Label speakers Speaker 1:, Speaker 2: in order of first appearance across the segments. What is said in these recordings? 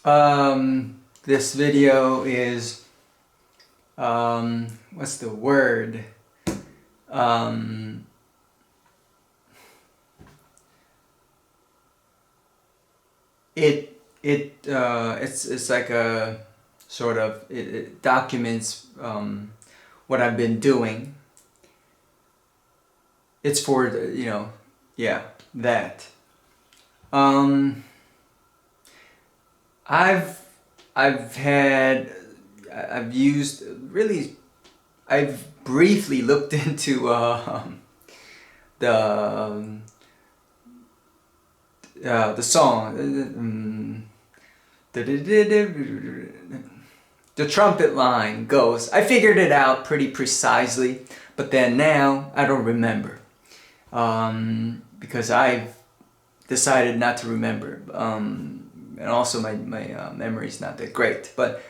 Speaker 1: This video is, what's the word? Um, it's like a sort of, it documents what I've been doing. It's for yeah, that. Um, I've I've had I've used really I've briefly looked into the the song, the trumpet line goes. I figured it out pretty precisely, but then now I don't remember, because I've decided not to remember, and also my memory is not that great. But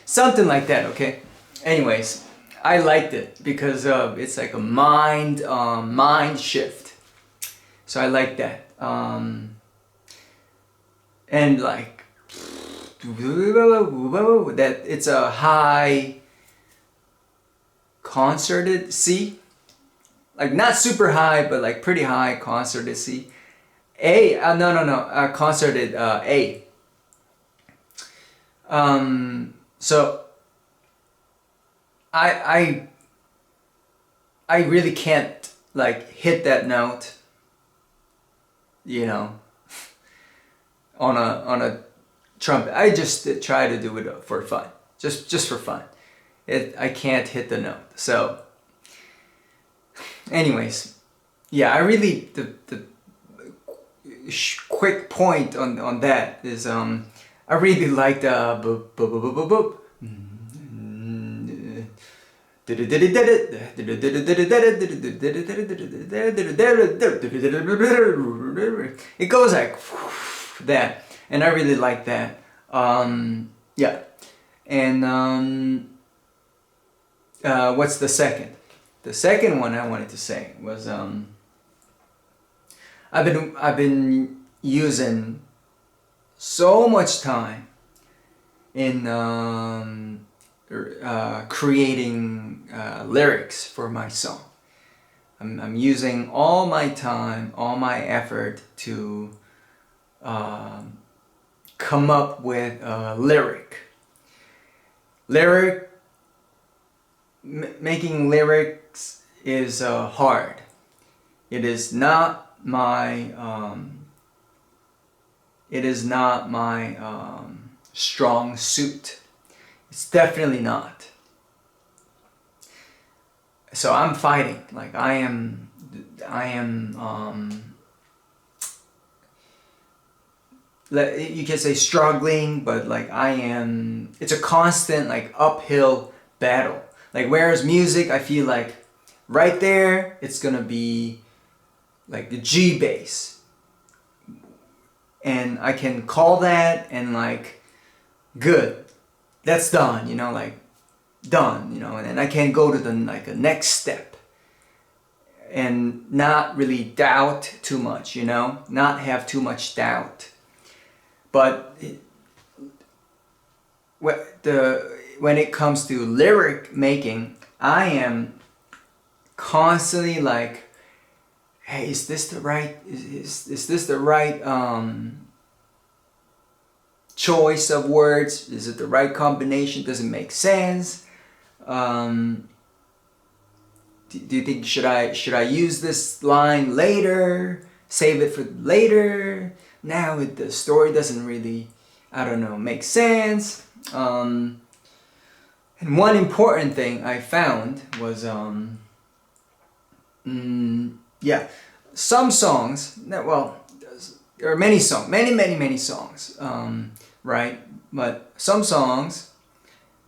Speaker 1: something like that. Okay. Anyways, I liked it because it's like a mind shift. So I like that. And like that, it's a high concerted C, like not super high, but like pretty high concerted C. No, concerted A. So I really can't like hit that note, you know, on a trumpet. I just try to do it for fun, just for fun. I can't hit the note. So, anyways, yeah, I really the quick point on that is I really like the it goes like that, and I really like that. Yeah, and what's the second? The second one I wanted to say was I've been using so much time in creating lyrics for my song. I'm using all my time, all my effort to come up with a lyric. Making lyrics is hard. It is not my strong suit. It's definitely not. So I'm fighting. Like I am you can say struggling, but like it's a constant like uphill battle. Like whereas music, I feel like right there it's gonna be like the G bass, and I can call that and like good, that's done, like done, and then I can go to the like a next step and not really doubt too much, not have too much doubt. But when it comes to lyric making, I am constantly like, hey, is this the right choice of words? Is it the right combination? Does it make sense? Do you think should I use this line later? Save it for later? Now the story doesn't really, I don't know, make sense. And one important thing I found was yeah, some songs. Well, there are many songs, many songs, right? But some songs,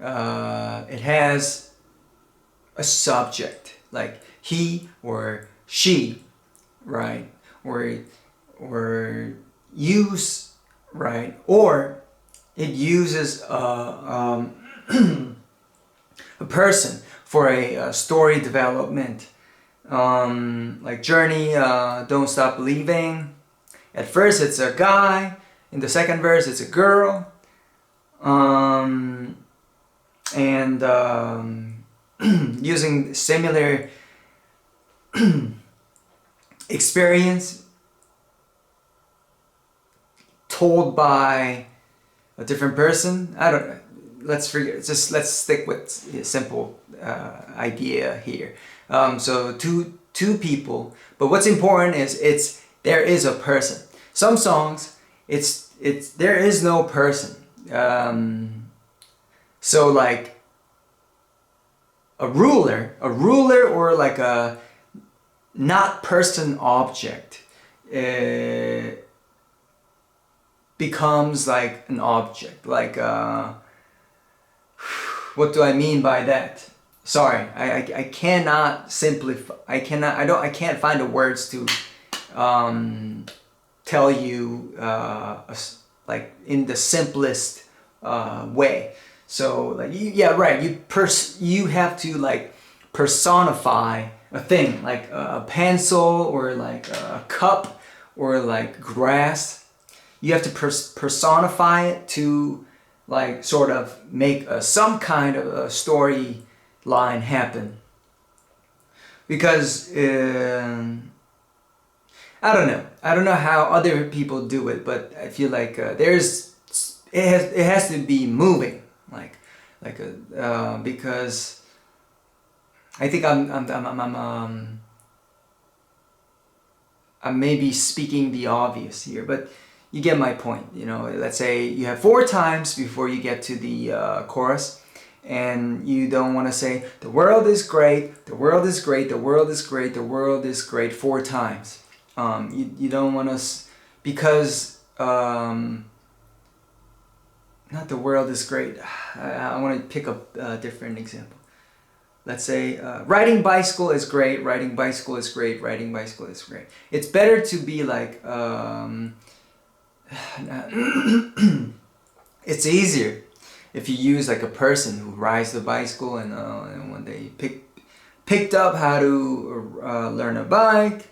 Speaker 1: it has a subject, like he or she, right? Or use, right? Or it uses a person for a story development. Like Journey, Don't Stop Believing. At first it's a guy, in the second verse it's a girl. And using similar experience told by a different person. I don't know. Let's forget. Just let's stick with a simple idea here. So two people, but what's important is there is a person. Some songs it's there is no person. So like a ruler or like a not person object becomes like an object. Like what do I mean by that? Sorry, I cannot simplify. I can't find the words to tell you like in the simplest way. So like yeah, right. You have to like personify a thing, like a pencil or like a cup or like grass. You have to personify it to like sort of make some kind of a storyline happen. Because I don't know how other people do it, but I feel like it has to be moving, because I think I'm maybe speaking the obvious here, but you get my point. You know, let's say you have 4 times before you get to the chorus, and you don't want to say the world is great, the world is great, the world is great, the world is great 4 times. You don't want to, because not the world is great. I want to pick up a different example. Let's say riding bicycle is great, riding bicycle is great, riding bicycle is great. It's better to be like it's easier if you use like a person who rides the bicycle and when they picked up how to learn a bike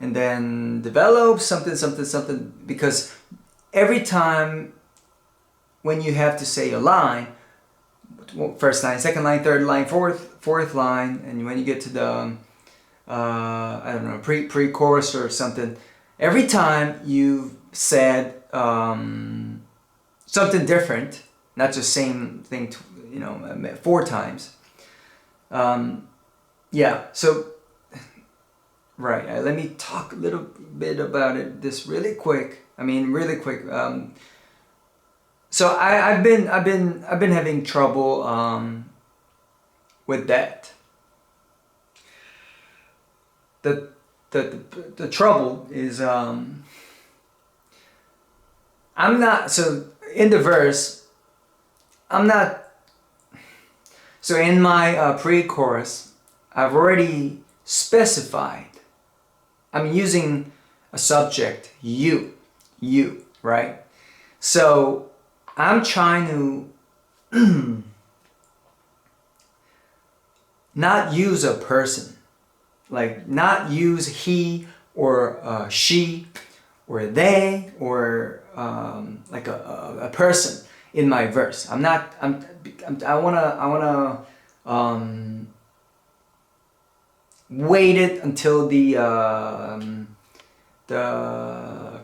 Speaker 1: and then develop something, because every time when you have to say a line, first line, second line, third line, fourth line, and when you get to the I don't know, pre-chorus or something, every time you've said something different, not just same thing, 4 times. Yeah, so right. Let me talk a little bit about it. This really quick. Really quick. So I've been having trouble with that. The trouble is I'm not, so in the verse I'm not, so in my pre-chorus I've already specified I'm using a subject, you, right? So I'm trying to not use a person, like not use he or she or they or like a person in my verse. I wanna wait it until the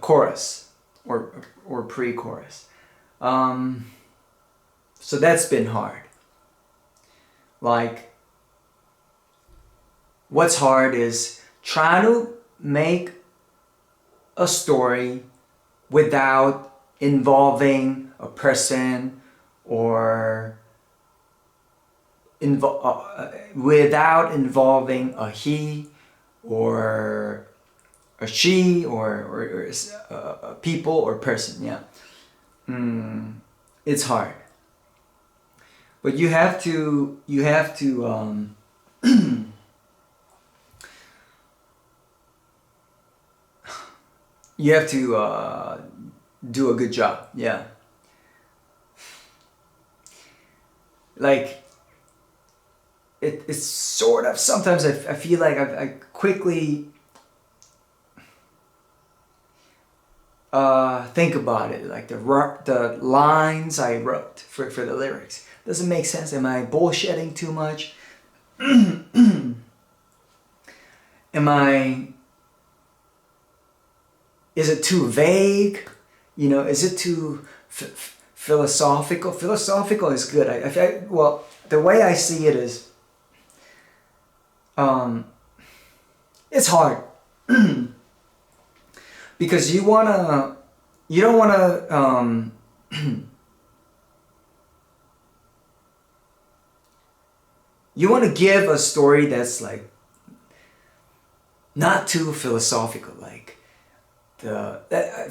Speaker 1: chorus or pre-chorus. So that's been hard. Like, what's hard is trying to make a story without involving a person or without involving a he or a she or a people or person. Yeah. It's hard, but you have to you have to do a good job. Yeah. like it's sort of, sometimes I feel like I quickly think about it, like the lines I wrote for the lyrics. Does it make sense? Am I bullshitting too much? Is it too vague? You know, is it too philosophical? Philosophical is good. Well, the way I see it is, it's hard because you don't wanna, you wanna give a story that's like not too philosophical, like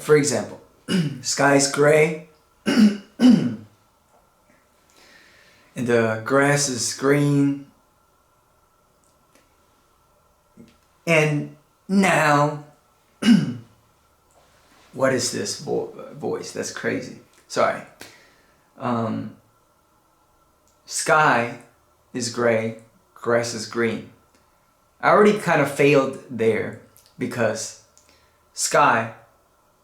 Speaker 1: for example, sky's gray and the grass is green, and now what is this voice? That's crazy. Sorry. Sky is gray, grass is green. I already kind of failed there because sky,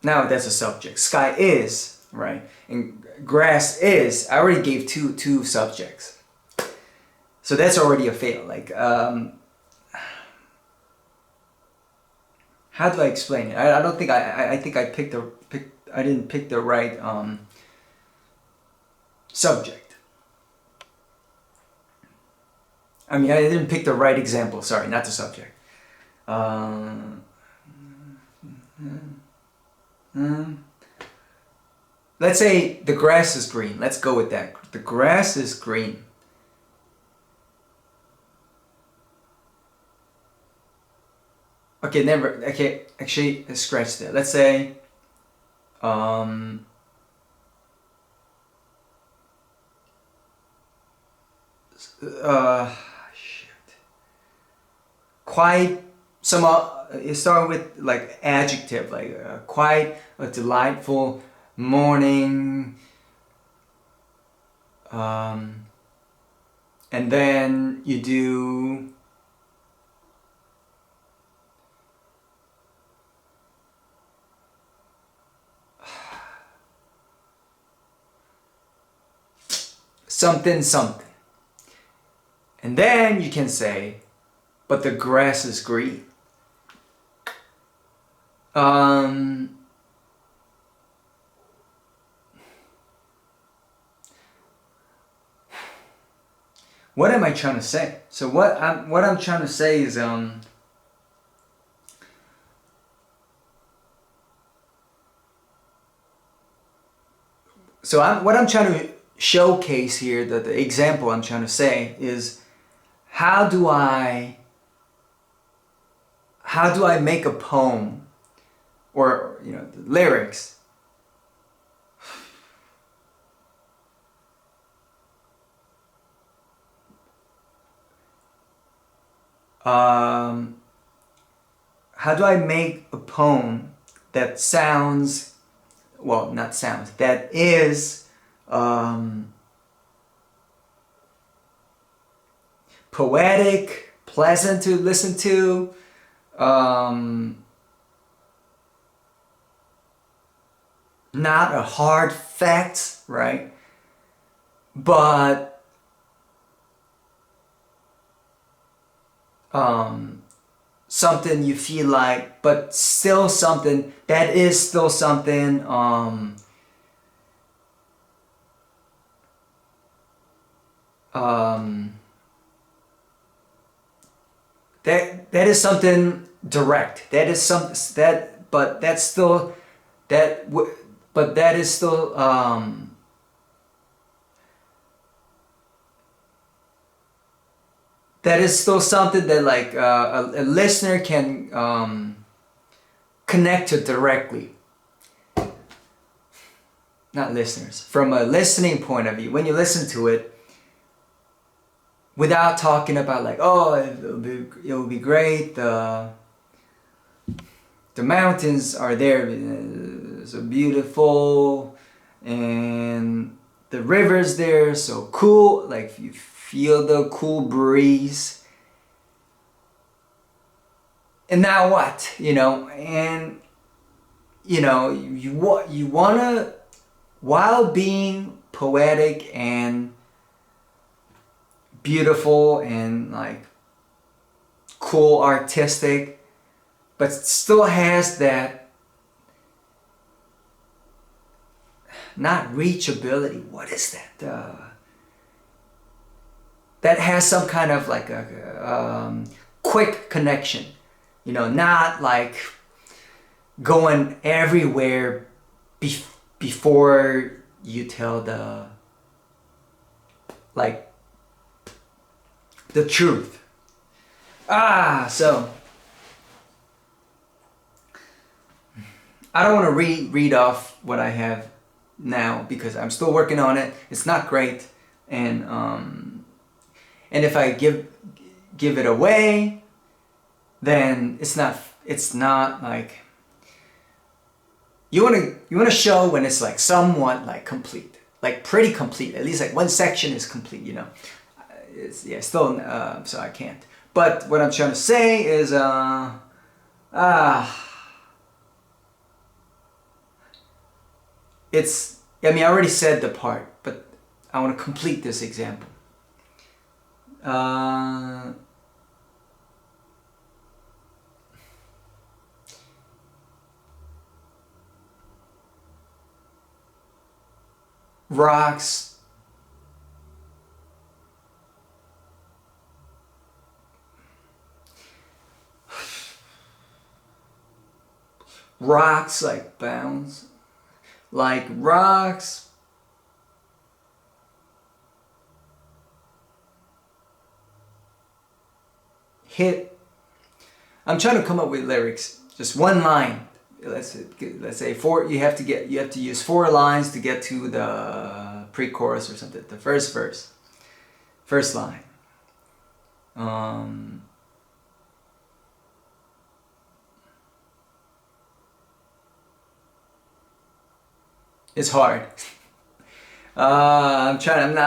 Speaker 1: now that's a subject. Sky is, right? And grass is, I already gave two subjects. So that's already a fail. Like, how do I explain it? I don't think I think I didn't pick the right subject. I mean, I didn't pick the right example. Sorry, not the subject. Let's say the grass is green. Let's go with that. The grass is green. Okay, never. Okay, actually, scratch that. Let's say, shit. Quite some. You start with like adjective, like quite a delightful morning. And then you do. Something something, and then you can say, but the grass is green. What am I trying to say? So what I'm trying to say is what I'm trying to showcase here, the example I'm trying to say is, how do I make a poem, or the lyrics how do I make a poem that sounds, well, not sounds, that is poetic, pleasant to listen to, not a hard fact, right? But something you feel like, but still something that is still something that is something direct. That is some that, but that's still but that is still that is still something that like a listener can connect to directly. Not listeners, from a listening point of view. When you listen to it, without talking about like, oh, it'll be great, the mountains are there, so beautiful, and the rivers there, so cool, like you feel the cool breeze. And now what, you know, and you know, you wanna, while being poetic and beautiful and like cool, artistic, but still has that, not reachability, what is that? That has some kind of like a quick connection, you know, not like going everywhere before you tell the, like, the truth. So I don't want to read off what I have now because I'm still working on it. It's not great, and if I give it away, then it's not like, you want to show when it's like somewhat like complete, like pretty complete, at least like one section is complete, you know. Still, so I can't. But what I'm trying to say is, it's, I mean, I already said the part, but I want to complete this example. Rocks, like bounce, like rocks hit. I'm trying to come up with lyrics, just one line. Let's say four. You have to use 4 lines to get to the pre-chorus or something. The first verse, first line. It's hard. I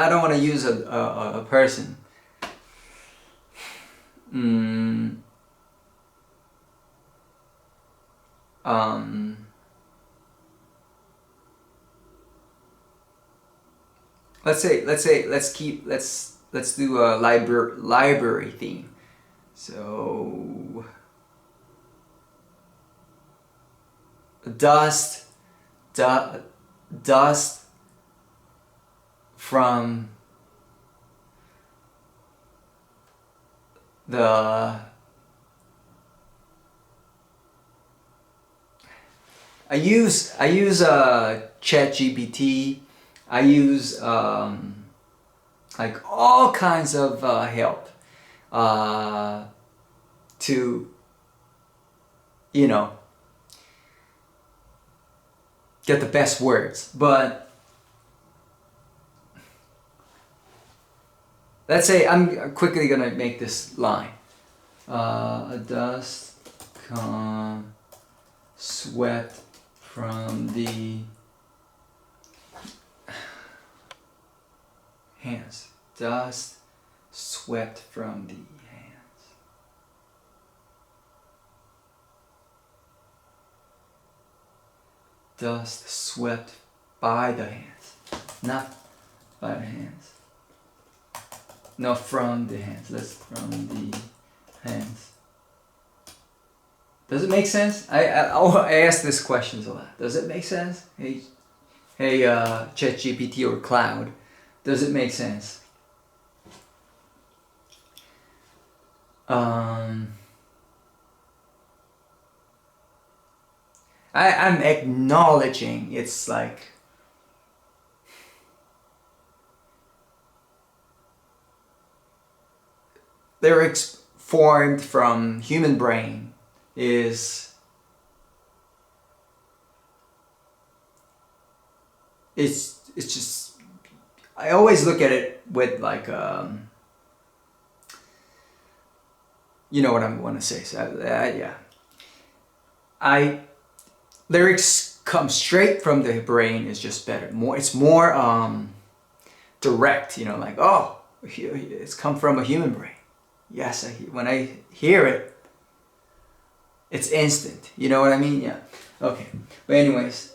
Speaker 1: don't want to use a person. Let's do a library theme. So dust from the, I use ChatGPT. I use like all kinds of help to, you know, get the best words. But let's say I'm quickly gonna make this line. A dust come sweat from the hands. Dust sweat from the hands. Dust sweat by the hands. Not by the hands. No, from the hands. That's from the hands. Does it make sense? I ask these questions a lot. Does it make sense? Hey, ChatGPT or Cloud, does it make sense? I'm acknowledging it's like, lyrics formed from human brain is, it's just, I always look at it with like you know what I want to say. So yeah, lyrics come straight from the brain is just better. It's more direct, you know, like, oh, it's come from a human brain. Yes, when I hear it, it's instant. You know what I mean? Yeah. Okay. But anyways,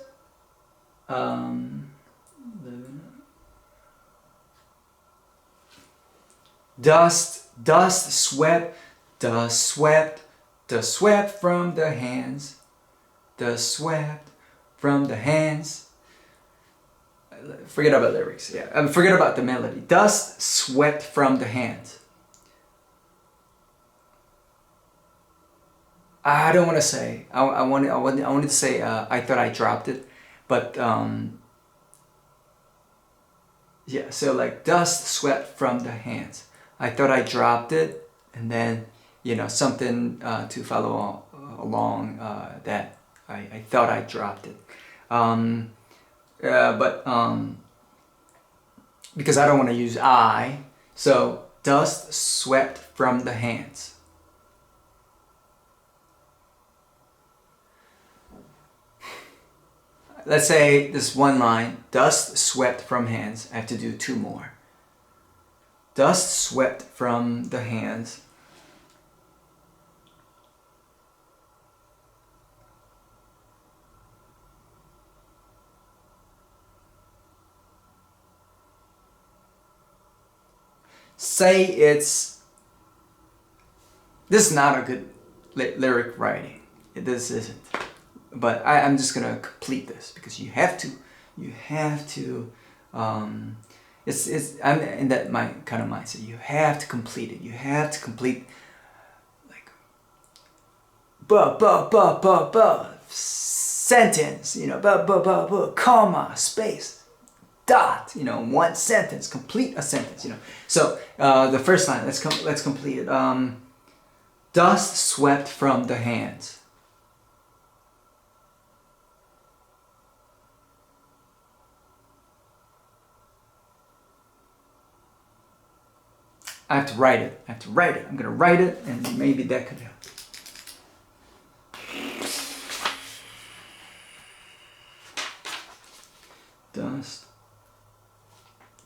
Speaker 1: dust swept from the hands, dust swept from the hands. Forget about lyrics. Yeah, forget about the melody. Dust swept from the hands. I don't want to say. I wanted to say. I thought I dropped it, but yeah. So like dust swept from the hands. I thought I dropped it, and then you know something to follow along that I thought I dropped it. But because I don't want to use I, so dust swept from the hands. Let's say this one line, dust swept from hands. I have to do two more. Dust swept from the hands. Say it's, this is not a good lyric writing. This isn't. But I'm just gonna complete this because you have to, I'm in that kind of mindset. You have to complete it. You have to complete like sentence, you know, comma, space, dot, you know, one sentence, complete a sentence, you know. So the first line, let's complete it. Dust swept from the hands. I have to write it. I'm gonna write it, and maybe that could help.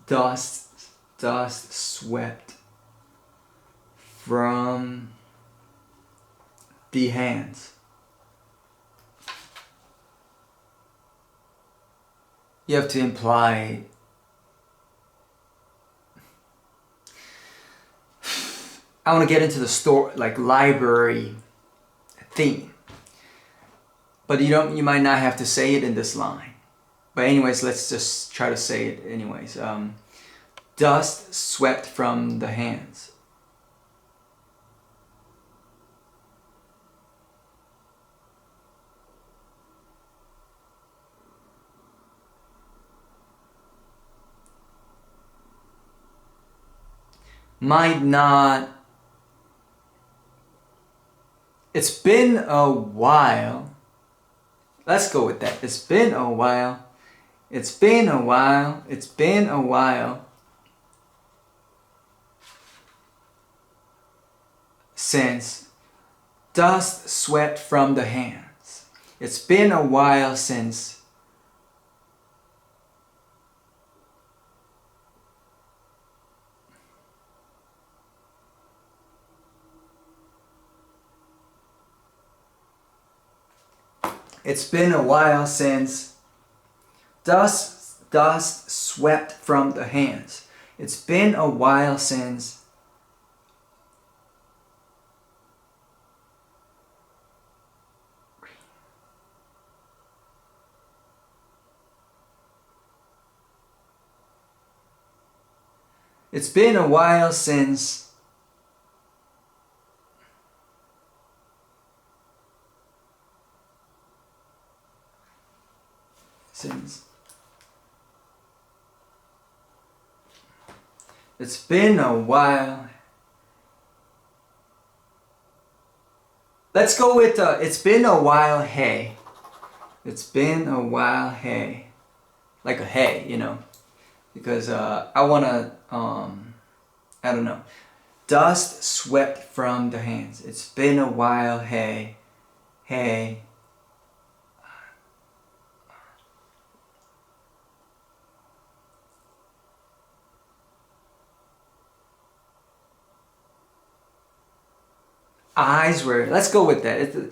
Speaker 1: Dust swept from the hands. You have to imply. I want to get into the store, like library theme, but you might not have to say it in this line. But anyways, let's just try to say it anyways. Dust swept from the hands. Might not. It's been a while. Let's go with that. It's been a while. It's been a while. It's been a while since dust swept from the hands. It's been a while since It's been a while since dust swept from the hands. It's been a while since It's been a while since it's been a while. Let's go with it's been a while, hey. It's been a while, hey. Like a hey, you know. Because I wanna I don't know. Dust swept from the hands. It's been a while, hey. Hey. eyes were, let's go with that.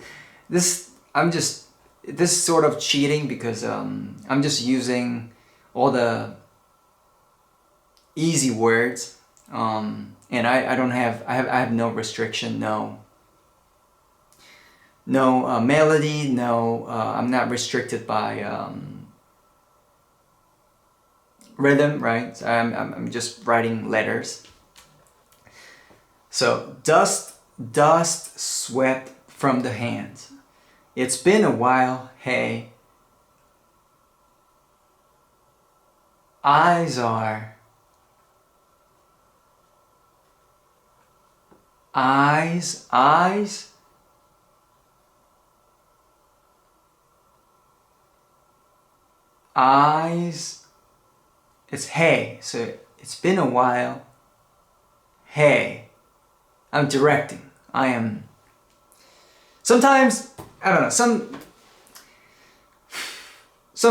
Speaker 1: This, I'm just, this is sort of cheating because I'm just using all the easy words, and I don't have, I have no restriction, no melody, no, I'm not restricted by rhythm, right? So I'm just writing letters. So dust swept from the hands. It's been a while, hey. Eyes are, eyes, eyes, eyes, it's hey, so it's been a while, hey. I'm directing, I am, sometimes, I don't know, some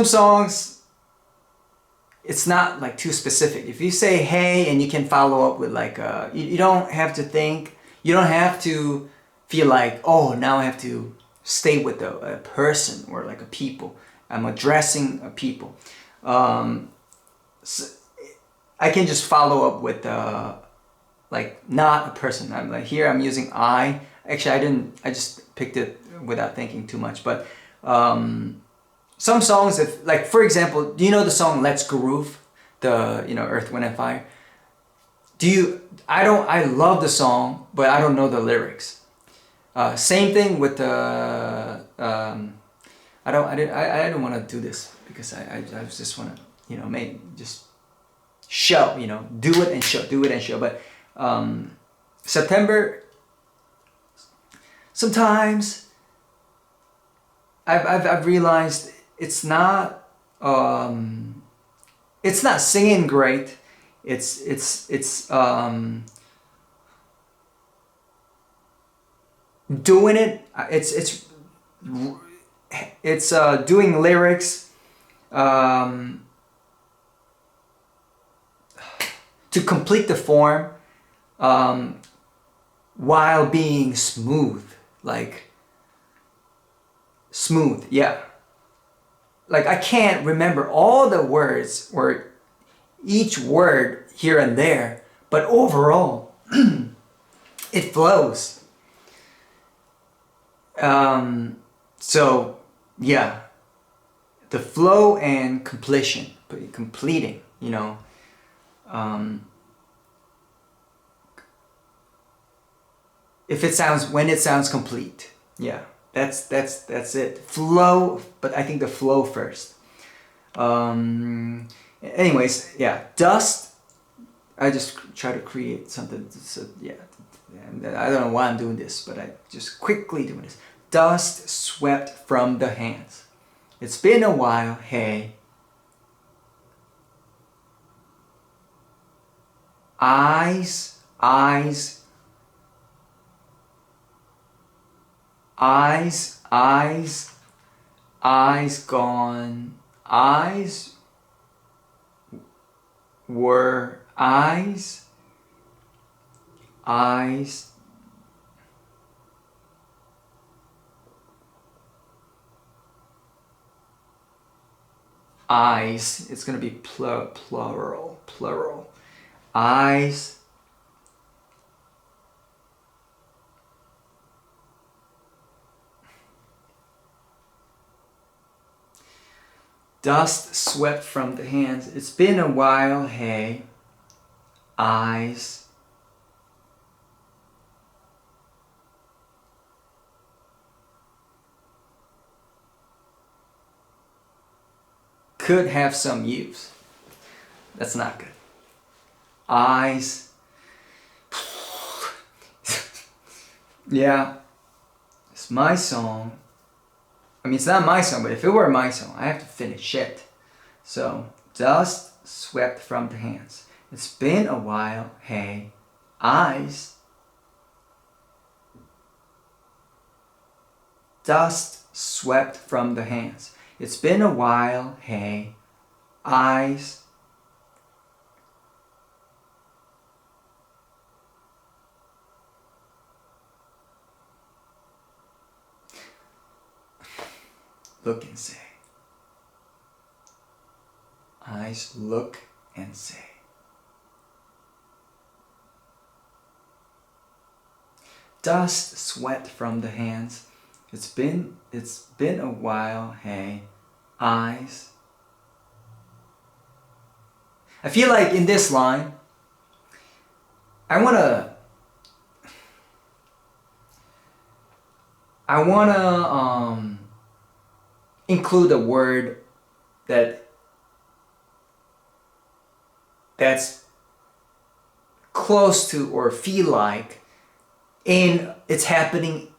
Speaker 1: songs, it's not like too specific. If you say hey and you can follow up with like, you don't have to think, you don't have to feel like, oh, now I have to stay with a person or like a people. I'm addressing a people. So I can just follow up with like not a person. I'm like, here I'm using I. Actually, I just picked it without thinking too much. But some songs, if like for example, do you know the song Let's Groove? The, you know, Earth, Wind and Fire. I love the song, but I don't know the lyrics. Same thing with the I don't want to do this because I just want to, you know, just show, you know, do it and show. But September, sometimes I've realized it's not singing great. It's doing it. It's doing lyrics to complete the form while being smooth, like smooth, yeah. Like I can't remember all the words or each word here and there, but overall it flows. So yeah, the flow and completing, you know. When it sounds complete, yeah, that's it. Flow, but I think the flow first. Anyways, yeah, dust. I just try to create something. So yeah, and I don't know why I'm doing this, but I just quickly doing this. Dust swept from the hands. It's been a while, hey. Eyes, eyes, eyes, eyes, eyes gone. Eyes were eyes, eyes. Eyes, it's gonna be plural. Eyes. Dust swept from the hands. It's been a while, hey. Eyes. Could have some use. That's not good. Eyes. Yeah, it's my song. I mean, it's not my song, but if it were my song, I have to finish it. So, dust swept from the hands. It's been a while, hey. Eyes. Dust swept from the hands. It's been a while, hey. Eyes. look and say. Eyes look and say. Dust, sweat from the hands. It's been a while, hey. Eyes. I feel like in this line, I wanna include a word that's close to or feel like it's happening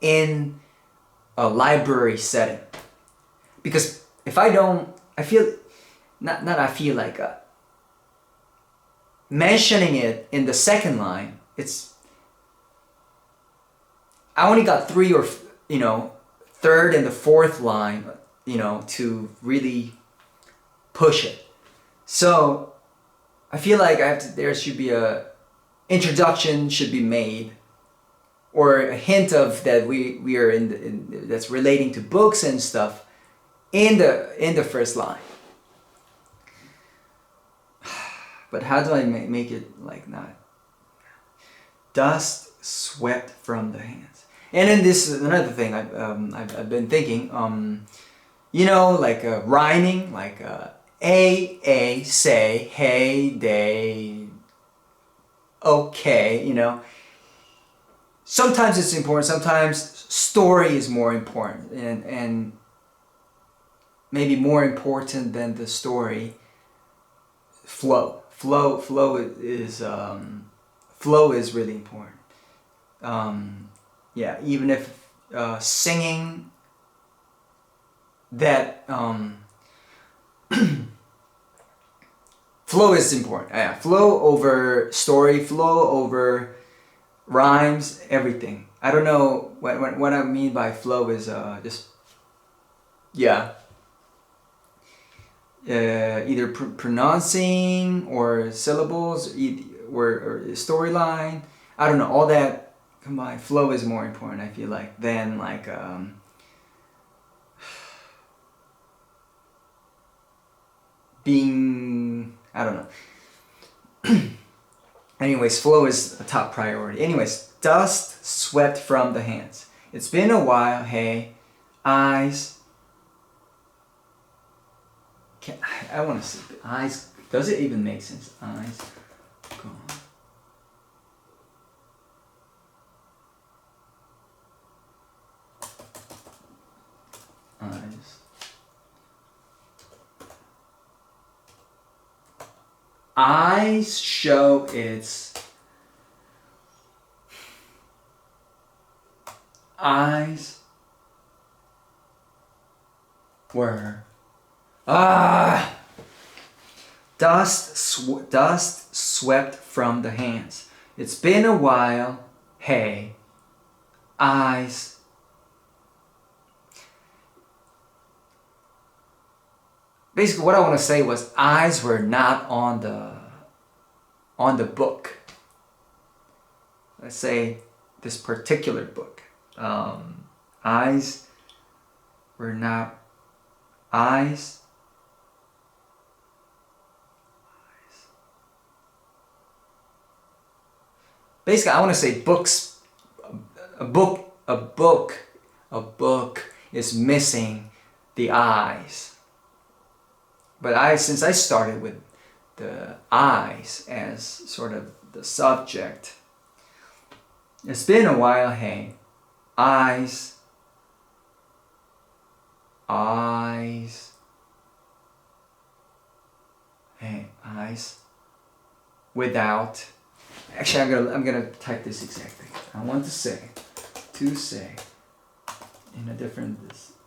Speaker 1: in a library setting. Because if I don't, I feel not I feel like mentioning it in the second line, I only got three or third and the fourth line, to really push it. So I feel like there should be a introduction should be made, or a hint of that we are in that's relating to books and stuff in the first line. But how do I make it like not? Dust swept from the hands. And then this is another thing I've been thinking. Like rhyming, like a say, hey, they, okay. Sometimes it's important. Sometimes story is more important, and maybe more important than the story. Flow is really important. Even if singing that flow is important. Flow over story, flow over rhymes, everything. I don't know what I mean by flow is just either pronouncing or syllables or storyline. I don't know, all that combined. Flow is more important, I feel like, than like being, I don't know. Anyways, flow is a top priority. Anyways, dust swept from the hands. It's been a while, hey. Eyes. I want to see eyes. Does it even make sense? Eyes gone. Eyes. Eyes show its eyes were dust swept from the hands. It's been a while, hey. Eyes. Basically, what I want to say was eyes were not on the book. Let's say this particular book. Eyes were not eyes. Basically, I want to say books. A book is missing the eyes. But since I started with the eyes as sort of the subject, it's been a while, hey. Eyes. Hey, eyes. Without. Actually, I'm gonna type this exactly. I want to say in a different.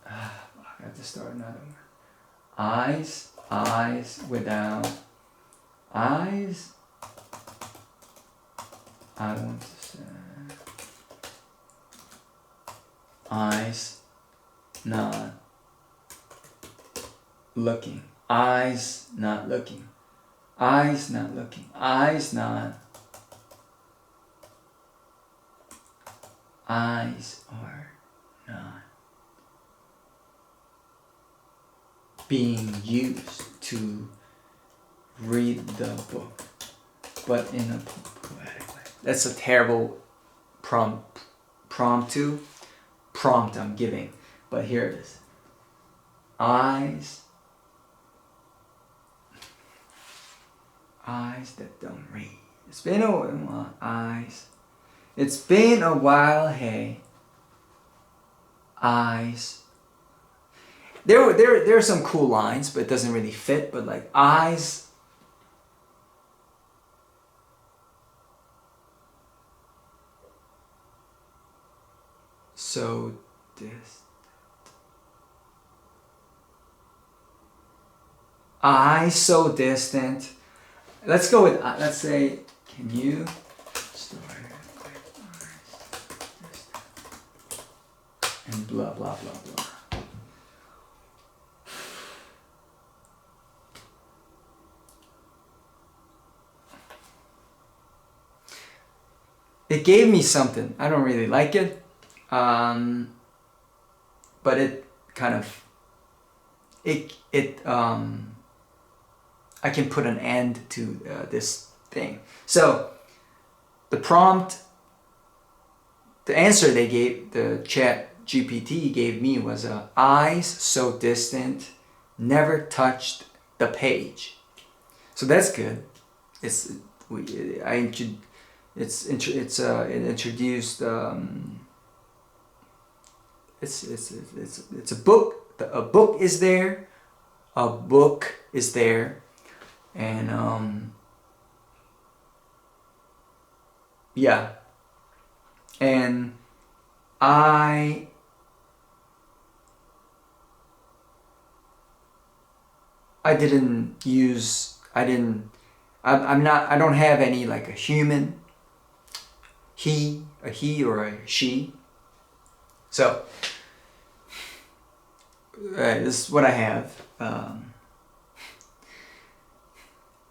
Speaker 1: I have to start another one. Eyes without eyes. I want to say eyes not looking. Eyes not looking. Eyes not looking. Eyes not. Eyes are not. being used to read the book, but in a poetic way. That's a terrible prompt I'm giving, but here it is. Eyes that don't read. It's been a while, eyes. It's been a while, hey. Eyes. There are some cool lines, but it doesn't really fit. But like eyes. So this. Eyes so distant. Let's go with, let's say, can you start with eyes distant? And blah, blah, blah, blah. It gave me something. I don't really like it. But it kind of, I can put an end to this thing. So the prompt, the answer they gave, the chat GPT gave me was eyes so distant, never touched the page. So that's good. It introduced it's a book. A book is there. A book is there. And yeah, and I don't have any like a human, a he or a she. So this is what I have.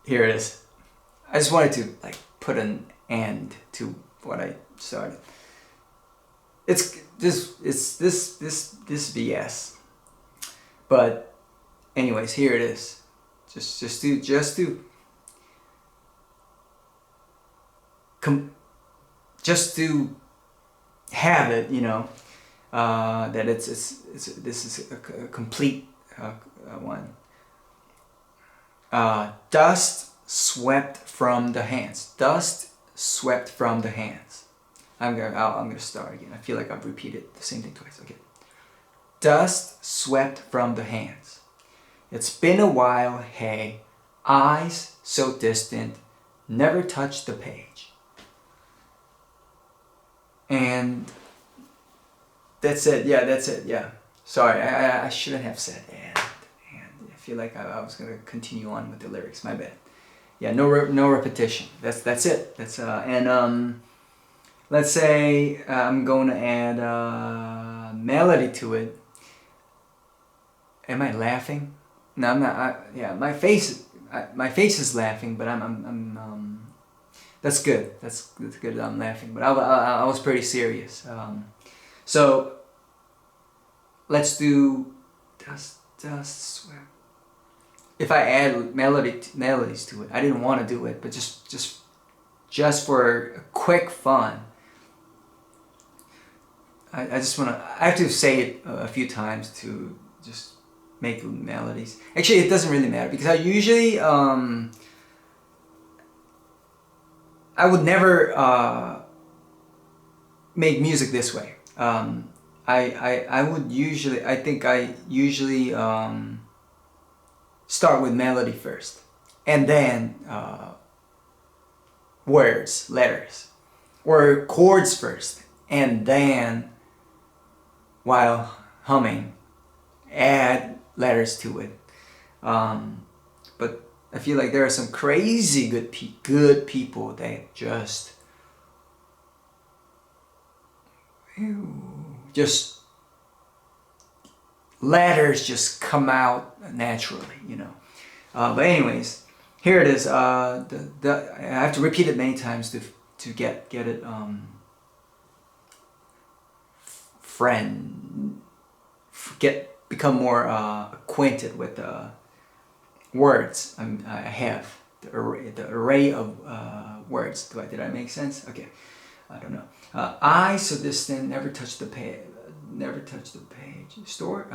Speaker 1: Here it is. I just wanted to like put an end to what I started. It's this BS. But anyways, here it is. Just to have it, you know, that this is a complete one. Dust swept from the hands. Dust swept from the hands. I'm gonna start again. I feel like I've repeated the same thing twice. Okay. Dust swept from the hands. It's been a while, hey. Eyes so distant, never touched the page. And that's it. Yeah, that's it. Yeah. Sorry, I shouldn't have said and. I feel like I was gonna continue on with the lyrics. My bad. Yeah, no repetition. That's it. That's let's say I'm going to add melody to it. Am I laughing? No, I'm not. Yeah, my face is laughing, but I'm that's good. That's good. I'm laughing, but I was pretty serious. So let's do dust swept. If I add melodies to it, I didn't want to do it, but just for a quick fun, I just want to. I have to say it a few times to just make melodies. Actually, it doesn't really matter because I usually I would never make music this way. I usually start with melody first, and then words, letters, or chords first, and then while humming, add letters to it. But I feel like there are some crazy good people that just letters just come out naturally, you know. But anyways, here it is. I have to repeat it many times to get it become more acquainted with the words I have, the array of words. Did I make sense? Okay, I don't know. I so distant, never touch the page. Never touch the page. Store.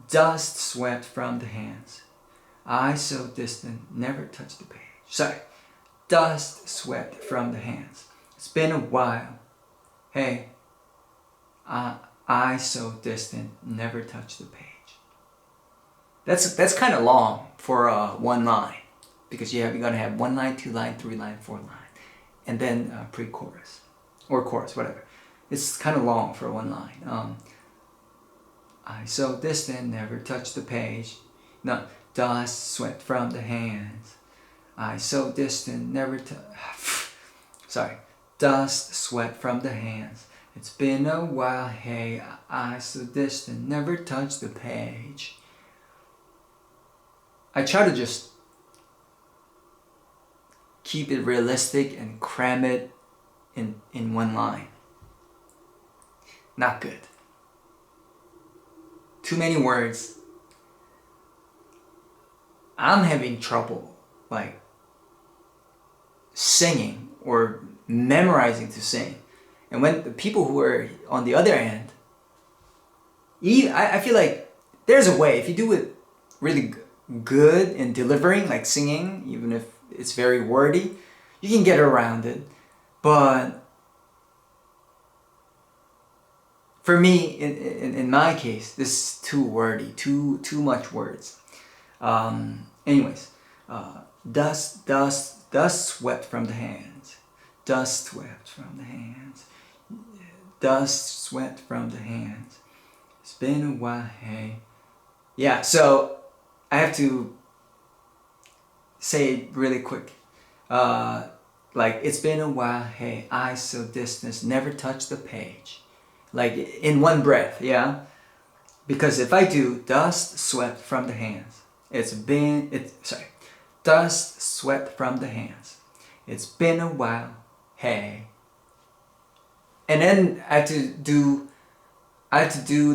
Speaker 1: Dust swept from the hands. I so distant, never touch the page. Sorry. Dust swept from the hands. It's been a while. Hey. I so distant, never touch the page. That's kind of long for one line, because you're gonna have 1 line, 2 line, 3 line, 4 line, and then pre-chorus or chorus, whatever. It's kind of long for one line. I so distant, never touch the page. No, dust swept from the hands. I so distant, never sorry, dust swept from the hands. It's been a while, hey, I so distant, never touch the page. I try to just keep it realistic and cram it in one line. Not good. Too many words. I'm having trouble like singing or memorizing to sing. And when the people who are on the other end, I feel like there's a way. If you do it really good in delivering, like singing, even if it's very wordy, you can get around it. But for me, in my case, this is too wordy, too much words. Anyways, dust swept from the hands. Dust swept from the hands. Dust swept from the hands. It's been a while, hey. Yeah, so I have to say it really quick. Like, it's been a while, hey, I so distant, never touch the page. Like, in one breath, yeah? Because if I do, dust swept from the hands. Dust swept from the hands. It's been a while, hey. And then I have to do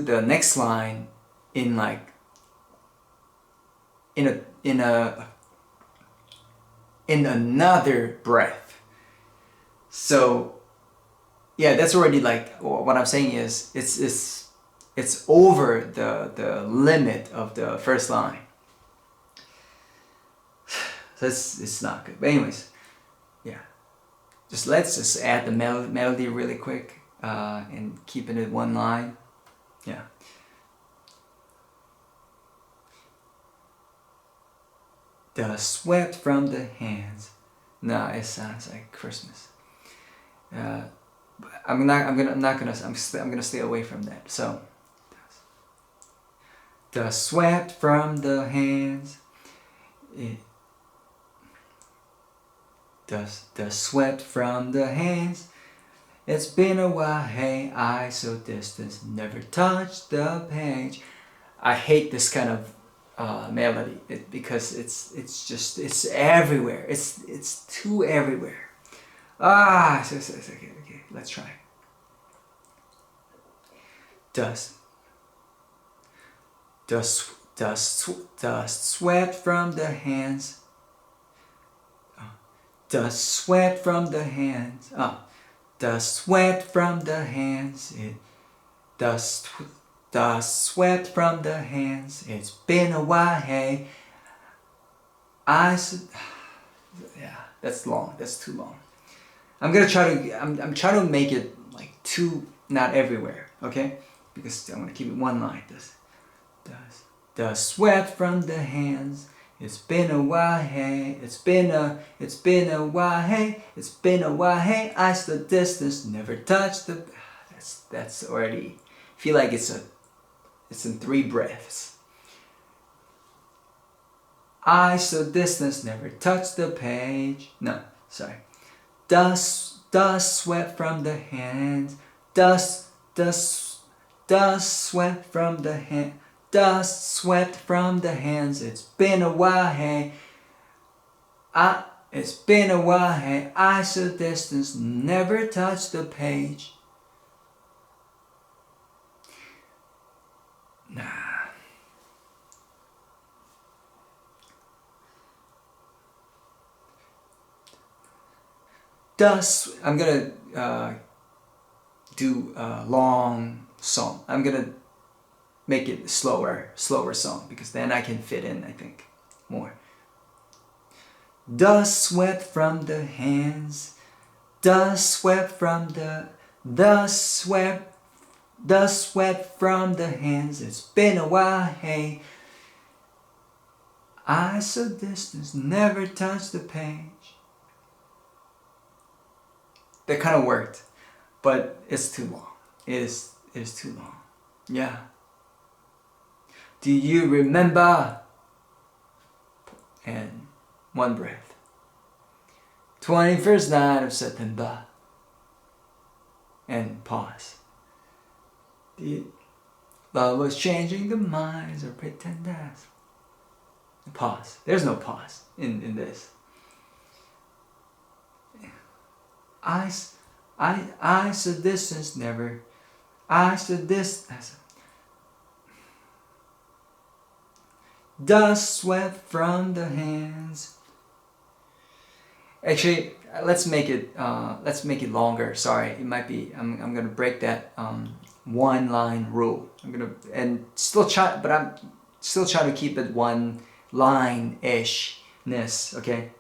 Speaker 1: the next line in like in another breath. So yeah, that's already like what I'm saying is it's over the limit of the first line. So it's not good. But anyways, yeah. Let's just add the melody really quick and keeping it one line. Yeah. Dust swept from the hands. No, it sounds like Christmas. I'm gonna stay away from that. So, dust swept from the hands. Dust swept from the hands. It's been a while, hey, I so distant, never touched the page. I hate this kind of melody because it's everywhere. It's too everywhere. Okay, let's try. Dust swept from the hands. Dust swept from the hands. Dust swept from the hands. Dust swept from the hands. It's been a while, hey. Yeah, that's long. That's too long. I'm trying to make it like not everywhere, okay? Because I'm gonna keep it one line. Dust swept from the hands. It's been a while, hey. It's been a while, hey. It's been a while, hey. I stood distance, never touched the. That's already. Feel like it's in 3 breaths. I stood distance, never touched the page. No, sorry. Dust swept from the hands. Dust swept from the hand. Dust swept from the hands. It's been a while, hey. It's been a while, hey. I so distance, never touched the page. Nah. I'm gonna do a long song. I'm gonna make it slower song, because then I can fit in, I think, more. Dust swept from the hands, dust swept from dust swept from the hands. It's been a while, hey. Eyes so distant, never touched the page. That kind of worked, but it's too long. It is too long. Yeah. Do you remember? And one breath. 21st night of September. And pause. Love was changing the minds of pretenders. Pause. There's no pause in this. Eyes to distance, never. Eyes to distance. Dust swept from the hands. Actually, let's make it longer. Sorry, it might be. I'm gonna break that one line rule. I'm still trying to keep it one line ishness. Okay.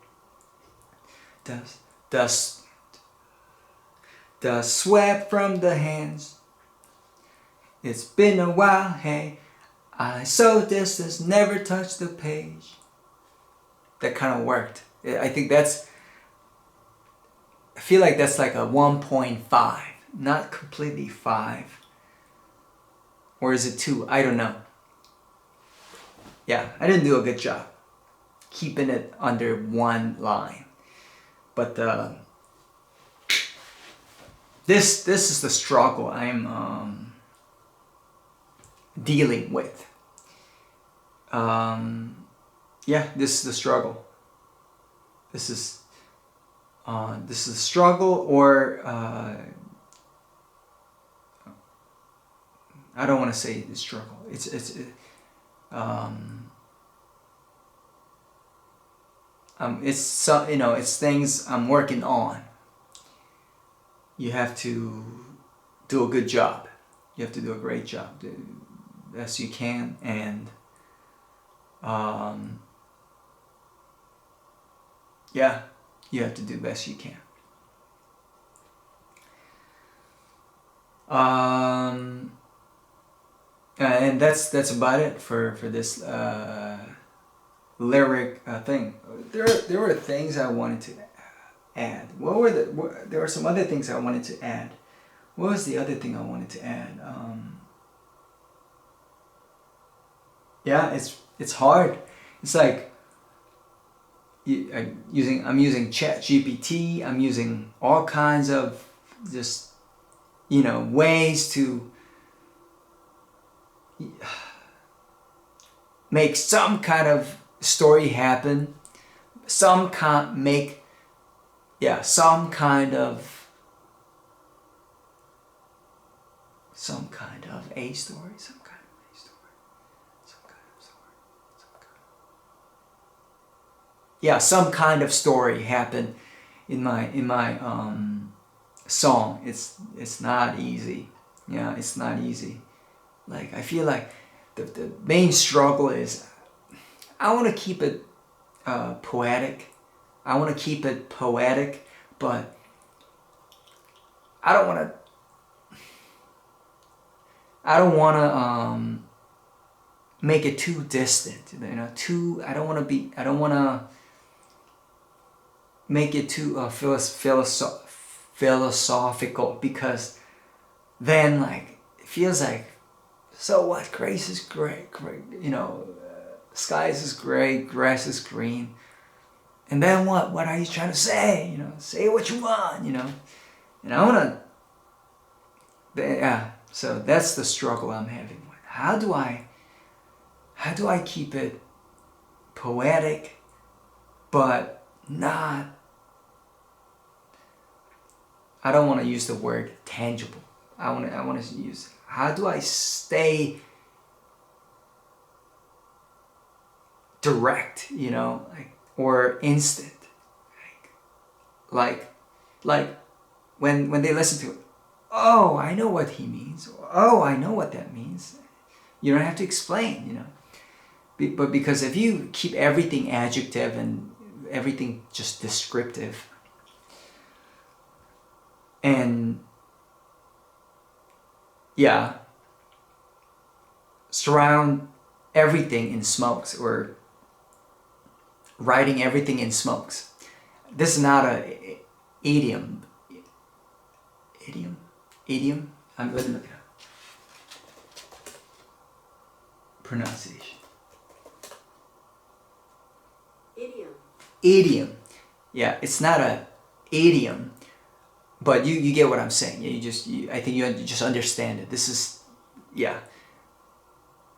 Speaker 1: Dust swept from the hands. It's been a while, hey. I so distance, never touched the page. That kind of worked. I feel like that's like a 1.5, not completely 5. Or is it 2? I don't know. Yeah, I didn't do a good job keeping it under one line. But this is the struggle I'm dealing with. Yeah, this is the struggle. This is a struggle, or I don't want to say the struggle. It's things I'm working on. You have to do a good job. You have to do a great job, the best you can, and yeah, you have to do the best you can. And that's about it for this lyric thing. There were things I wanted to add. There were some other things I wanted to add. What was the other thing I wanted to add? Yeah, it's hard. It's like I'm using ChatGPT. I'm using all kinds of just ways to make some kind of story happen. Some kind of a story. Yeah, some kind of story happened in my song. It's not easy. Yeah, it's not easy. Like, I feel like the main struggle is I want to keep it poetic. I want to keep it poetic, but I don't want to make it too distant. I don't want to make it too philosophical, because then, like, it feels like, so what? Grace is gray. Skies is gray, grass is green. And then what? What are you trying to say? Say what you want, And I want to, yeah. So that's the struggle I'm having with. How do I keep it poetic, but not, I don't want to use the word tangible. I want to use, how do I stay direct, you know, or instant, like when they listen to it. Oh, I know what he means. Oh, I know what that means. You don't have to explain, you know. But because if you keep everything adjective and everything just descriptive, and yeah, surround everything in smokes, or writing everything in smokes. This is not a idiom. Idiom? I'm going to look at pronunciation. Idiom. Yeah, it's not a idiom, but you get what I'm saying. I think you just understand it. This is, yeah.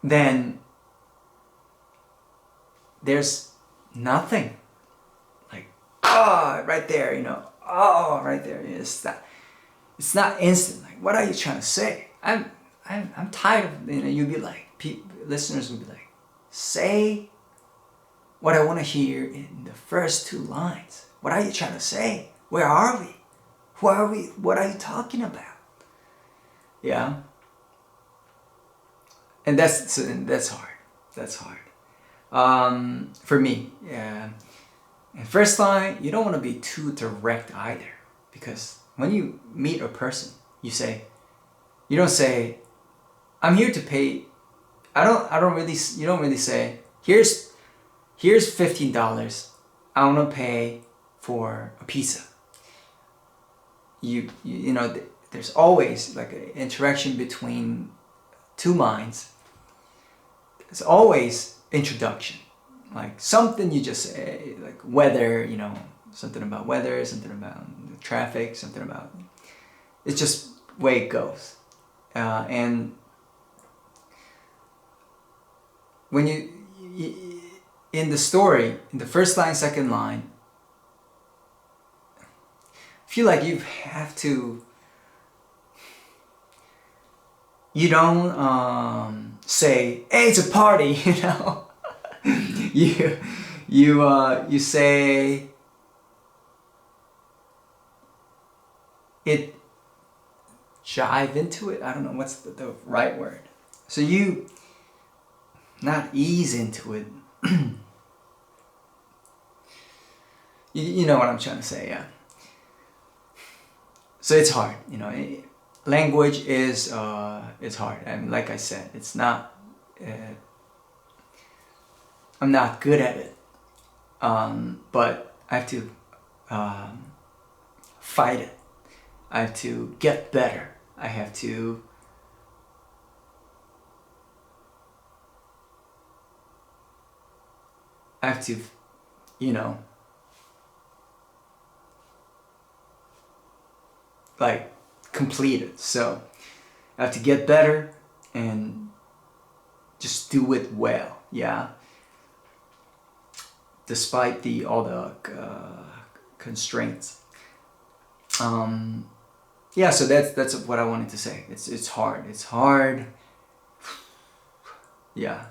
Speaker 1: Then there's nothing like, oh, right there, you know, oh, right there. It's not instant. Like, what are you trying to say? I'm tired of, you know, you'd be like, listeners would be like, say what I want to hear in the first 2 lines. What are you trying to say? Where are we? Who are we? What are you talking about? Yeah. And that's hard. That's hard. For me, yeah. And first line, you don't want to be too direct either, because when you meet a person, you don't say, I'm here to pay. You don't really say, here's $15. I want to pay for a pizza. You know, there's always like an interaction between 2 minds. There's always introduction, like something you just say, like weather, you know, something about weather, something about traffic, something about, it's just way it goes. And when you in the story, in the first line, second line, I feel like you have to, you don't say, hey, it's a party, you know. you say it, jive into it. I don't know what's the right word. So you not ease into it. You know what I'm trying to say, yeah. So it's hard, you know. Language is it's hard, and like I said, it's not. I'm not good at it, but I have to fight it. I have to get better. I have to you know, like complete it. So I have to get better and just do it well, yeah. Despite all the constraints. Yeah, so that's what I wanted to say. It's hard. It's hard. Yeah.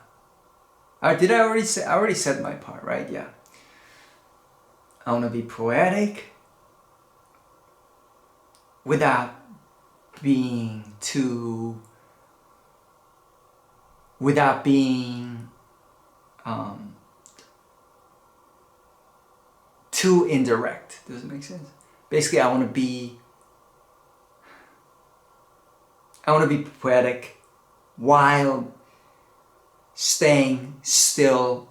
Speaker 1: Did I already say? I already said my part, right? Yeah. I want to be poetic without being too. Without being too indirect. Does it make sense? Basically, I want to be poetic while staying still,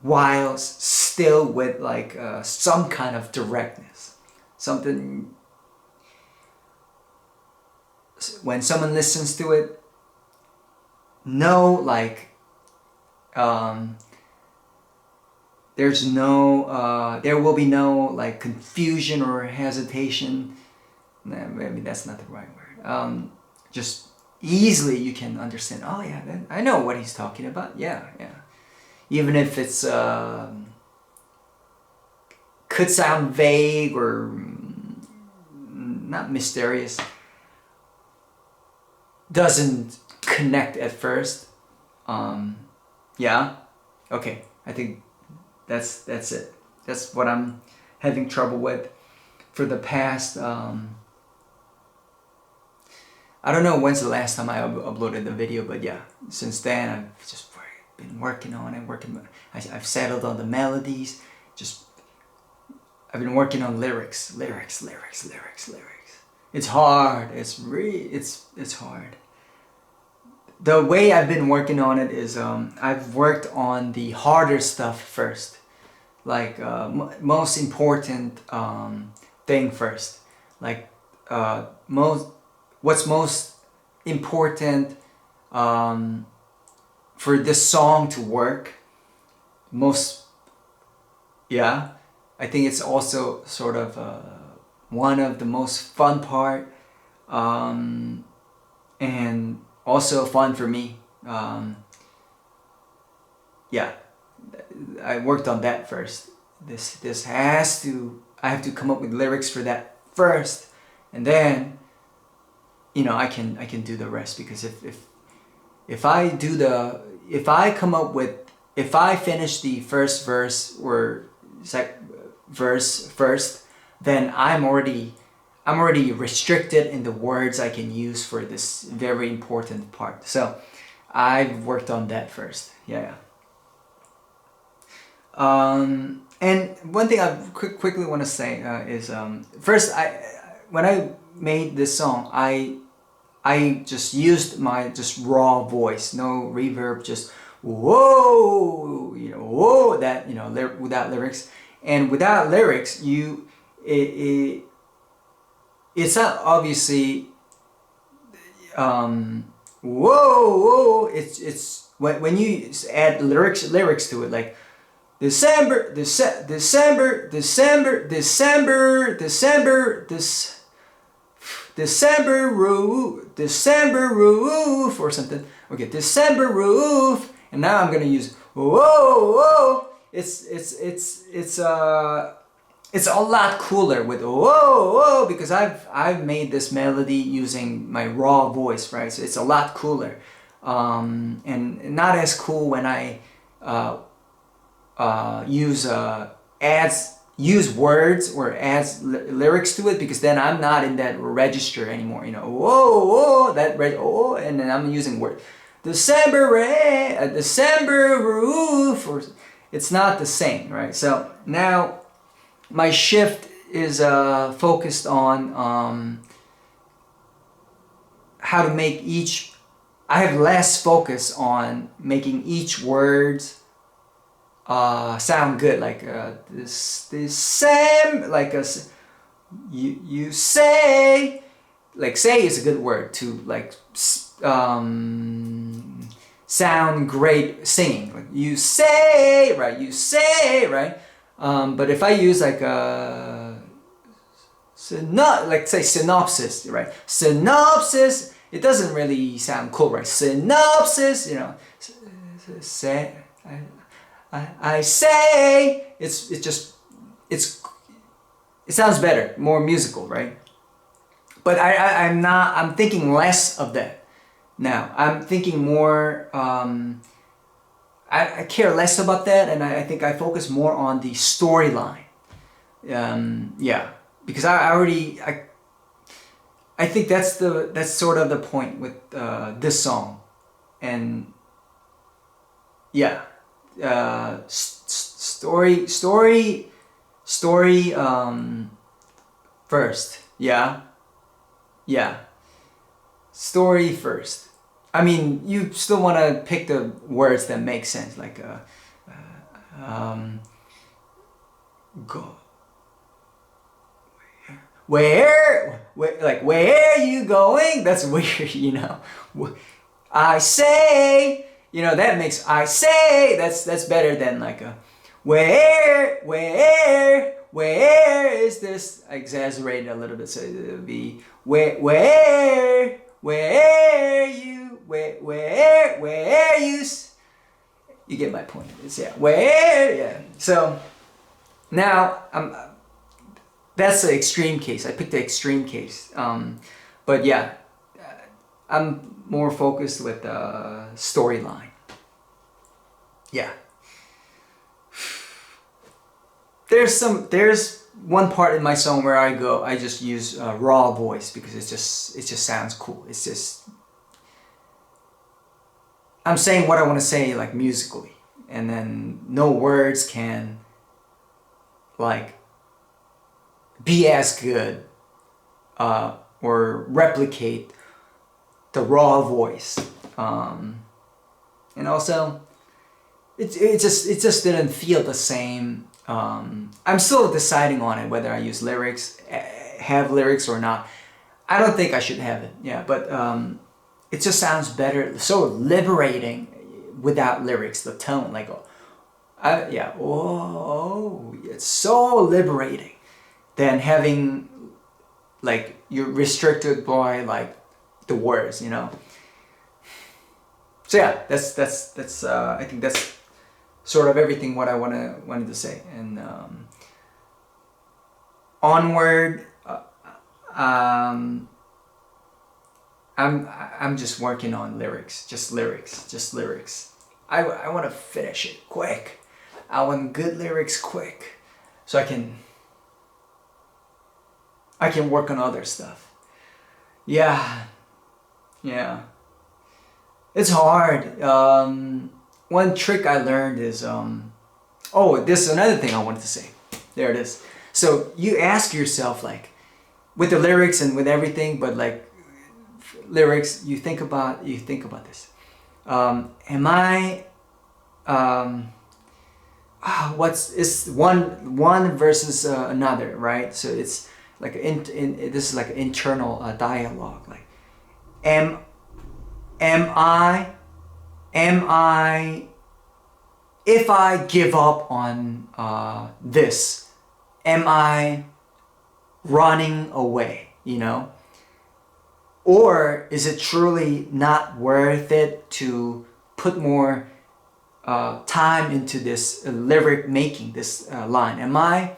Speaker 1: while still with some kind of directness. Something, when someone listens to it, there will be no confusion or hesitation. Nah, maybe that's not the right word. Just easily you can understand. Oh yeah, I know what he's talking about. Yeah. Even if it's could sound vague or not mysterious, doesn't connect at first. Yeah, okay, I think that's it. That's what I'm having trouble with for the past. I don't know when's the last time I uploaded the video, but yeah, since then I've just been working on it. I've settled on the melodies. Just I've been working on lyrics. It's hard. It's hard. The way I've been working on it is I've worked on the harder stuff first, like most important thing first, like what's most important for this song to work. Yeah, I think it's also sort of one of the most fun part, and also fun for me. Yeah, I worked on that first. This has to, I have to come up with lyrics for that first, and then I can do the rest, because if I finish the first verse or verse first, then I'm already restricted in the words I can use for this very important part. So I've worked on that first. Yeah. And one thing I quickly want to say is first, when I made this song, I just used my raw voice, no reverb, just whoa, whoa, that without lyrics. And without lyrics, it's not obviously whoa. It's when you add lyrics to it, like December roof or something. Okay, December roof, and now I'm gonna use whoa. It's a lot cooler with whoa, because I've made this melody using my raw voice, right? So it's a lot cooler, and not as cool when I use words or adds lyrics to it, because then I'm not in that register anymore. Whoa, and then I'm using word. December roof, or it's not the same, right? So now my shift is focused on how to make each. I have less focus on making each word sound good, like this same, like you say, like say is a good word to like sound great singing. Like you say, right? But if I use like say synopsis, right? Synopsis, it doesn't really sound cool, right? Synopsis, say. I say, it sounds better, more musical, right? But I'm thinking less of that now. I'm thinking more, I care less about that, and I think I focus more on the storyline. Yeah, because I think that's sort of the point with this song, and yeah. Story first. Yeah, story first. I mean, you still want to pick the words that make sense, like go where are you going? That's weird, I say, that makes I say, that's better than like a where is this? I exaggerated a little bit, so it would be where you you get my point. It's so now that's the extreme case. I picked the extreme case, but yeah, I'm more focused with the storyline. Yeah. There's one part in my song where I just use raw voice because it just sounds cool. It's just, I'm saying what I want to say like musically, and then no words can like be as good or replicate the raw voice. And also it just didn't feel the same. I'm still deciding on it whether I use lyrics, have lyrics or not. I don't think I should have it, yeah, but it just sounds better, so liberating without lyrics, the tone, like, yeah, oh, it's so liberating than having, like, you're restricted by, like, the words, you know? So yeah, that's I think that's sort of everything what I wanted to say. And onward, I'm just working on lyrics, just lyrics. I want to finish it quick. I want good lyrics quick, so I can work on other stuff. Yeah. It's hard. One trick I learned is oh, this is another thing I wanted to say. There it is. So you ask yourself, like, with the lyrics and with everything, but like lyrics, you think about this. Am I it's one versus another, right? So it's like this is like an internal dialogue. Like, am I if I give up on this, am I running away, you know? Or is it truly not worth it to put more time into this lyric making, this line? Am I?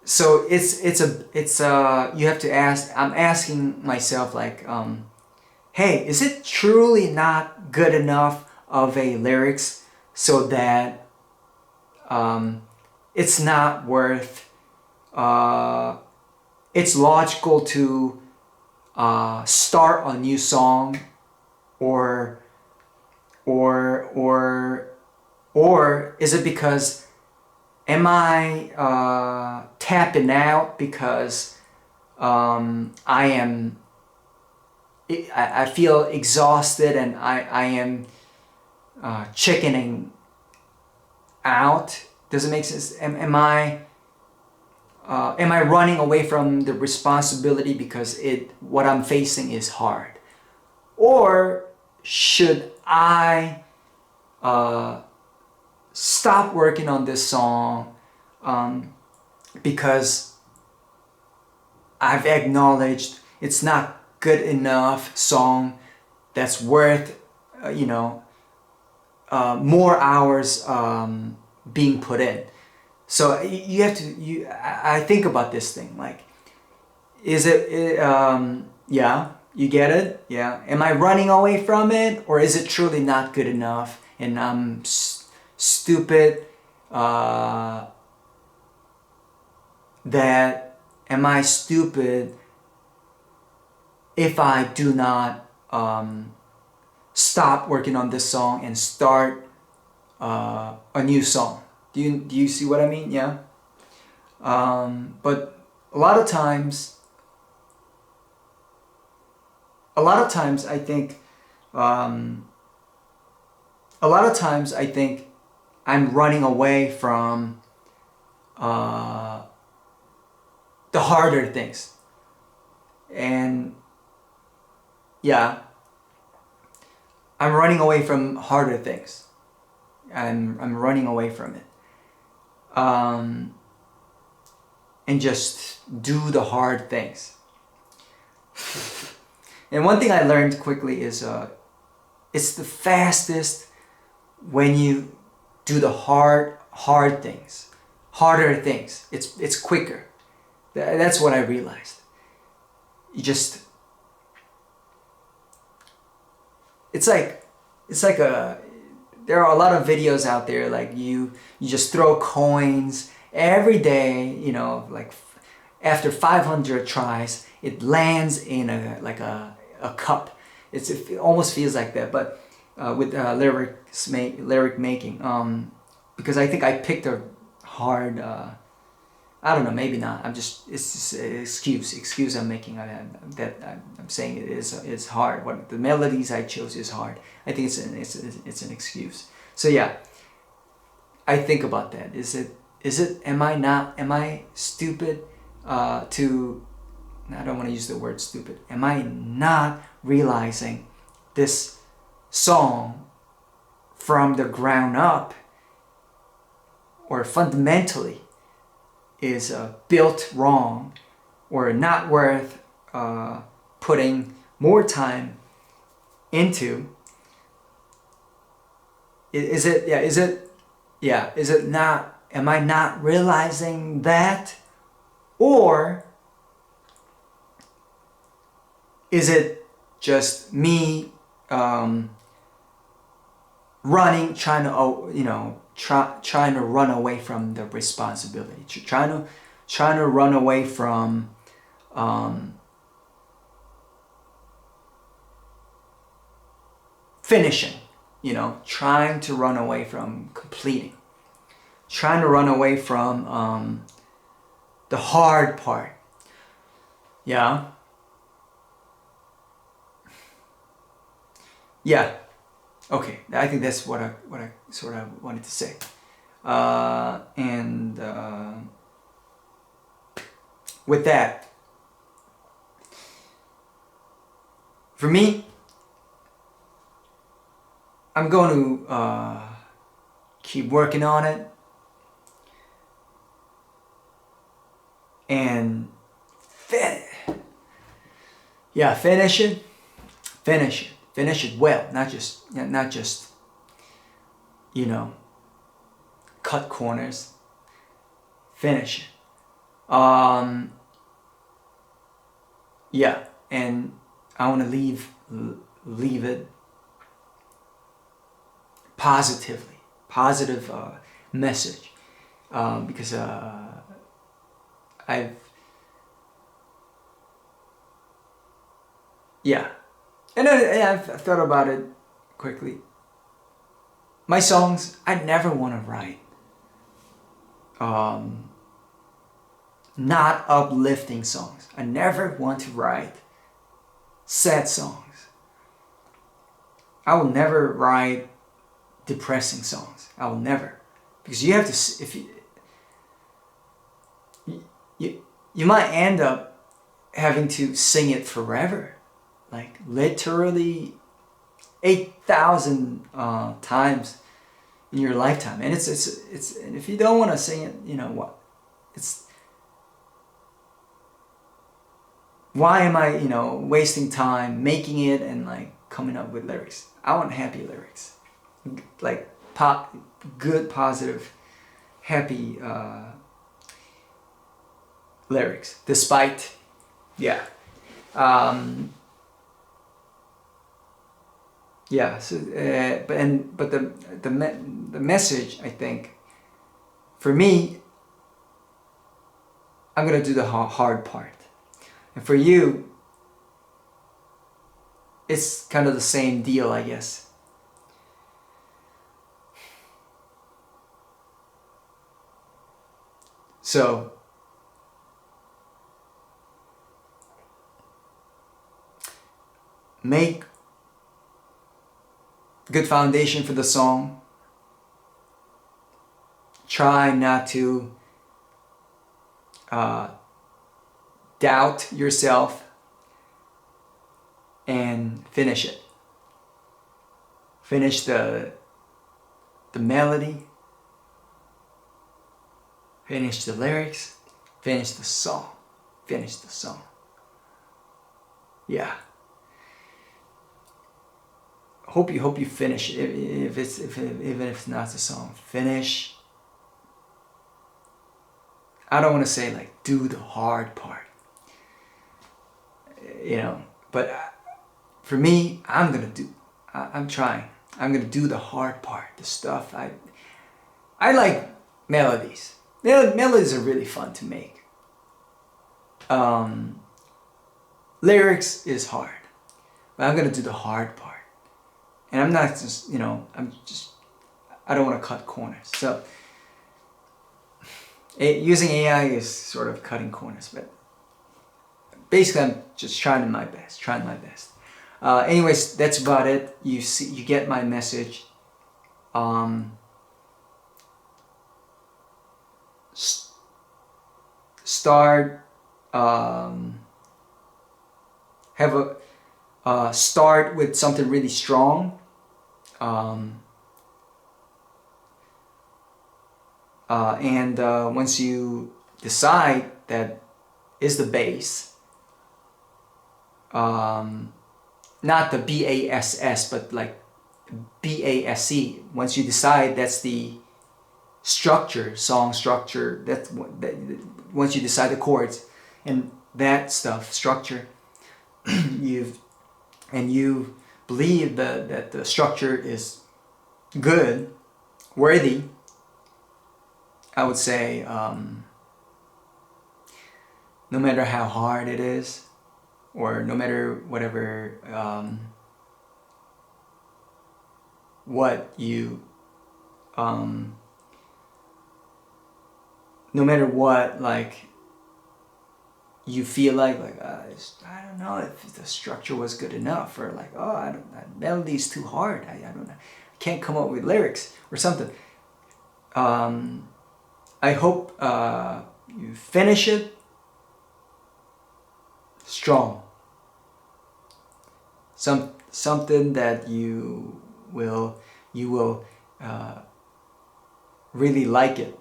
Speaker 1: So it's you have to ask. I'm asking myself, like, hey, is it truly not good enough of a lyrics so that it's not worth? It's logical to start a new song, or is it because am I tapping out because I feel exhausted and I am chickening out? Does it make sense? Am I running away from the responsibility because what I'm facing is hard? Or should I stop working on this song because I've acknowledged it's not good enough song that's worth more hours being put in? So you have to, I think about this thing, like, is it, yeah, you get it? Yeah. Am I running away from it, or is it truly not good enough and I'm stupid? Am I stupid if I do not stop working on this song and start a new song? Do you see what I mean? Yeah. But a lot of times I think I'm running away from the harder things. And yeah, I'm running away from harder things. I'm running away from it. And just do the hard things. And one thing I learned quickly is it's the fastest when you do the hard things, harder things. It's quicker. That's what I realized. You just it's like there are a lot of videos out there, like you just throw coins every day, you know, like after 500 tries it lands in a cup. It almost feels like that, but with lyric making, because I think I picked a hard, I don't know, maybe not. It's just an excuse I'm making. I'm saying it is hard. What the melodies I chose is hard. I think it's an excuse. So yeah, I think about that. Am I stupid to, I don't want to use the word stupid. Am I not realizing this song from the ground up, or fundamentally is built wrong, or not worth putting more time into? Is it not, am I not realizing that? Or is it just me running, trying to run away from the responsibility, trying to run away from finishing, trying to run away from completing, trying to run away from the hard part. Yeah. Okay, I think that's what I sort of wanted to say. And with that, for me, I'm going to keep working on it and finish it well, not just cut corners. Finish it. And I want to leave it positive message, because I've thought about it quickly. My songs, I never want to write not uplifting songs. I never want to write sad songs. I will never write depressing songs. I will never, because you have to, if you might end up having to sing it forever, like literally 8,000 times in your lifetime. And it's and if you don't want to sing it, you know what? Why am I, wasting time making it and like coming up with lyrics? I want happy lyrics, like good, positive, happy lyrics. Despite, So, but the message, I think, for me, I'm gonna do the hard part, and for you, it's kind of the same deal, I guess. So, make good foundation for the song. Try not to doubt yourself, and finish it. Finish the melody, finish the lyrics, finish the song. Hope you finish it. Even if it's not the song, finish. I don't want to say like do the hard part, but for me, I'm I'm trying. I'm gonna do the hard part, the stuff. I like melodies. Melodies are really fun to make. Lyrics is hard, but I'm gonna do the hard part. And I'm not just, you know, I don't want to cut corners. So using AI is sort of cutting corners, but basically I'm just trying my best. Anyways, that's about it. You get my message. Start start with something really strong. And once you decide that is the bass, not the BASS, but like BASE. Once you decide that's the structure, song structure, once you decide the chords and that stuff, structure, you believe that the structure is good, worthy, I would say, no matter how hard it is, or no matter whatever, what you, no matter what, like, you feel like I don't know if the structure was good enough, or like, oh, that melody's too hard. I don't know. I can't come up with lyrics or something. I hope you finish it strong. Something that you will really like it.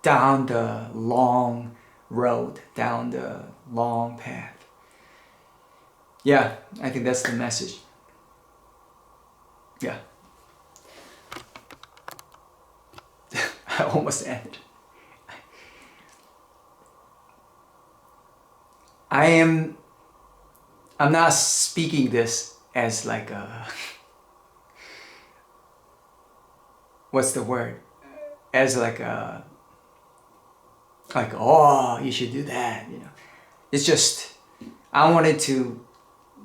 Speaker 1: Down the long road, down the long path. Yeah, I think that's the message. Yeah. I almost ended. I'm not speaking this as like a, what's the word? As like a, like, oh, you should do that, you know. It's just, I wanted to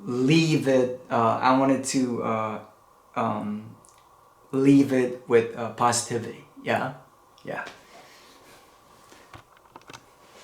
Speaker 1: leave it, I wanted to leave it with positivity, yeah? Yeah.